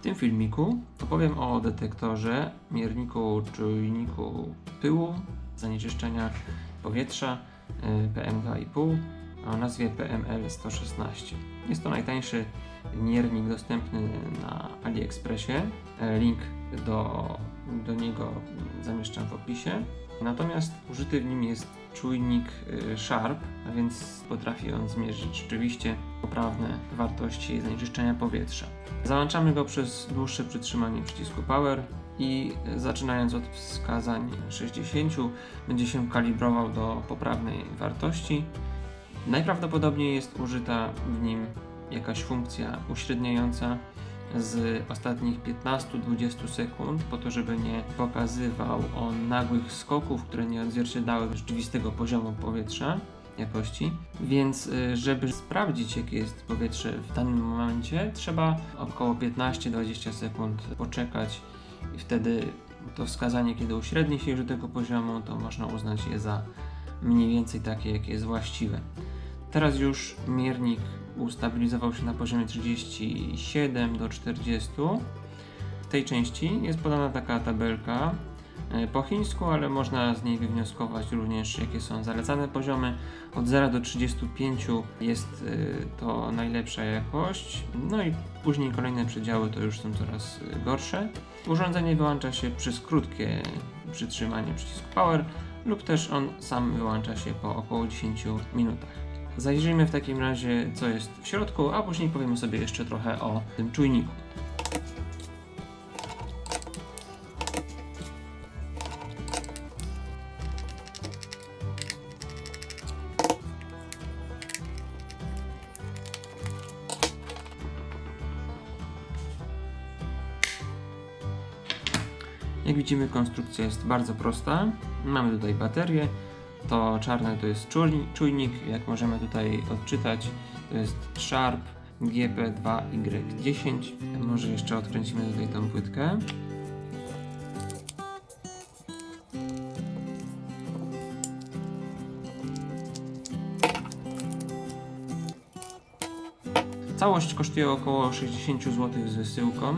tym filmiku opowiem o detektorze, mierniku, czujniku pyłu, zanieczyszczenia powietrza PM2,5 o nazwie PML116. Jest to najtańszy miernik dostępny na AliExpressie. Link do niego zamieszczam w opisie. Natomiast użyty w nim jest czujnik Sharp, a więc potrafi on zmierzyć rzeczywiście poprawne wartości zanieczyszczenia powietrza. Załączamy go przez dłuższe przytrzymanie przycisku Power i zaczynając od wskazań 60 będzie się kalibrował do poprawnej wartości. Najprawdopodobniej jest użyta w nim jakaś funkcja uśredniająca z ostatnich 15-20 sekund, po to, żeby nie pokazywał on nagłych skoków, które nie odzwierciedlały rzeczywistego poziomu powietrza, jakości. Więc żeby sprawdzić, jakie jest powietrze w danym momencie, trzeba około 15-20 sekund poczekać i wtedy to wskazanie, kiedy uśredni się już do tego poziomu, to można uznać je za mniej więcej takie, jakie jest właściwe. Teraz już miernik ustabilizował się na poziomie 37 do 40. W tej części jest podana taka tabelka po chińsku, ale można z niej wywnioskować również, jakie są zalecane poziomy. Od 0 do 35 jest to najlepsza jakość, no i później kolejne przedziały to już są coraz gorsze. Urządzenie wyłącza się przez krótkie przytrzymanie przycisku Power lub też on sam wyłącza się po około 10 minutach. Zajrzyjmy w takim razie, co jest w środku, a później powiemy sobie jeszcze trochę o tym czujniku. Jak widzimy, konstrukcja jest bardzo prosta. Mamy tutaj baterię. To czarne to jest czujnik, jak możemy tutaj odczytać, to jest Sharp GP2Y10. Może jeszcze odkręcimy tutaj tą płytkę. Całość kosztuje około 60 zł z wysyłką.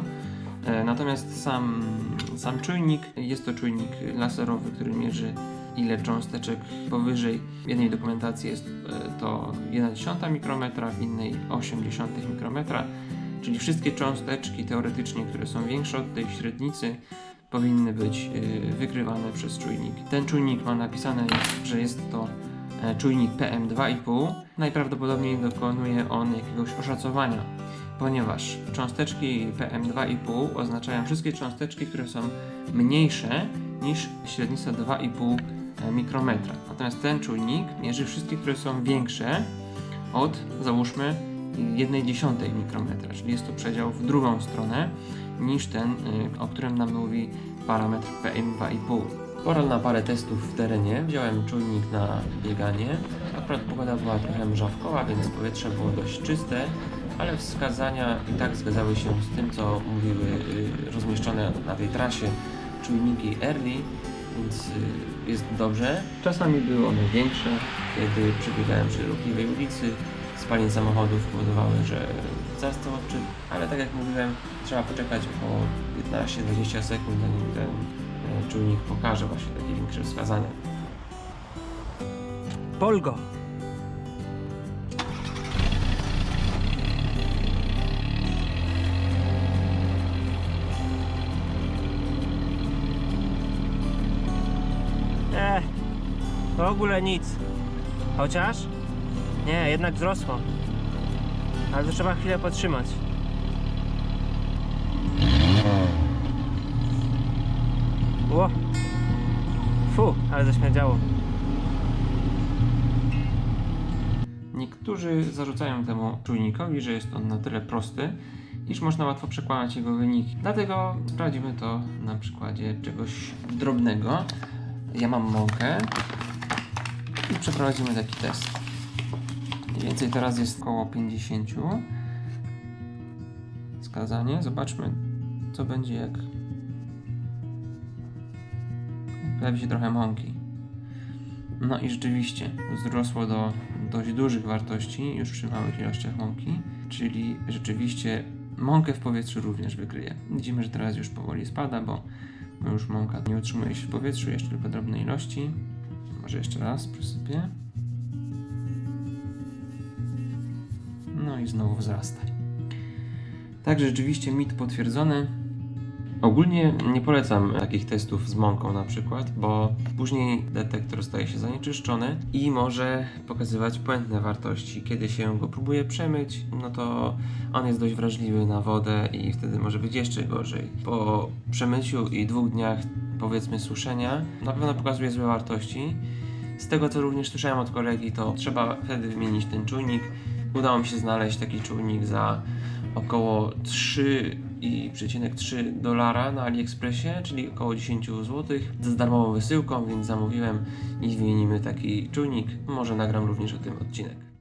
Natomiast sam czujnik jest to czujnik laserowy, który mierzy, ile cząsteczek powyżej. W jednej dokumentacji jest to 1/10 mikrometra, w innej 0,8 mikrometra, czyli wszystkie cząsteczki teoretycznie, które są większe od tej średnicy, powinny być wykrywane przez czujnik. Ten czujnik ma napisane, że jest to czujnik PM2,5. Najprawdopodobniej dokonuje on jakiegoś oszacowania, ponieważ cząsteczki PM2,5 oznaczają wszystkie cząsteczki, które są mniejsze niż średnica 2,5 mikrometra. Natomiast ten czujnik mierzy wszystkie, które są większe od, załóżmy, 1/10 mikrometra, czyli jest to przedział w drugą stronę niż ten, o którym nam mówi parametr PM2,5. Pora na parę testów w terenie. Wziąłem czujnik na bieganie. Akurat pogoda była trochę mrzawkowa, więc powietrze było dość czyste, ale wskazania i tak zgadzały się z tym, co mówiły rozmieszczone na tej trasie czujniki Early, więc jest dobrze. Czasami były one większe, kiedy przebiegałem przy ruchliwej ulicy. Spalin samochodów powodowały, że zastał odczyt, ale tak jak mówiłem, trzeba poczekać około 15-20 sekund, zanim ten czujnik pokaże właśnie takie większe wskazania. Polgo! W ogóle nic. Chociaż? Nie, jednak wzrosło. Ale to trzeba chwilę podtrzymać. Ło! Fu, ale zaśmierdziało. Niektórzy zarzucają temu czujnikowi, że jest on na tyle prosty, iż można łatwo przekłamać jego wyniki. Dlatego sprawdzimy to na przykładzie czegoś drobnego. Ja mam mąkę i przeprowadzimy taki test. Mniej więcej teraz jest około 50. Wskazanie. Zobaczmy, co będzie, jak pojawi się trochę mąki. No i rzeczywiście wzrosło do dość dużych wartości już przy małych ilościach mąki, czyli rzeczywiście Mąkę w powietrzu również wykryje. Widzimy, że teraz już powoli spada, bo już mąka nie utrzymuje się w powietrzu, jeszcze tylko drobne ilości. Może jeszcze raz przysypię. No i znowu wzrasta. Tak, rzeczywiście mit potwierdzony. Ogólnie nie polecam takich testów z mąką na przykład, bo później detektor staje się zanieczyszczony i może pokazywać błędne wartości. Kiedy się go próbuje przemyć, no to on jest dość wrażliwy na wodę i wtedy może być jeszcze gorzej. Po przemyciu i 2 dniach, powiedzmy, suszenia, na pewno pokazuje złe wartości. Z tego, co również słyszałem od kolegi, to trzeba wtedy wymienić ten czujnik. Udało mi się znaleźć taki czujnik za około $3,3 na AliExpressie, czyli około 10 zł, z darmową wysyłką, więc zamówiłem i wymienimy taki czujnik. Może nagram również o tym odcinek.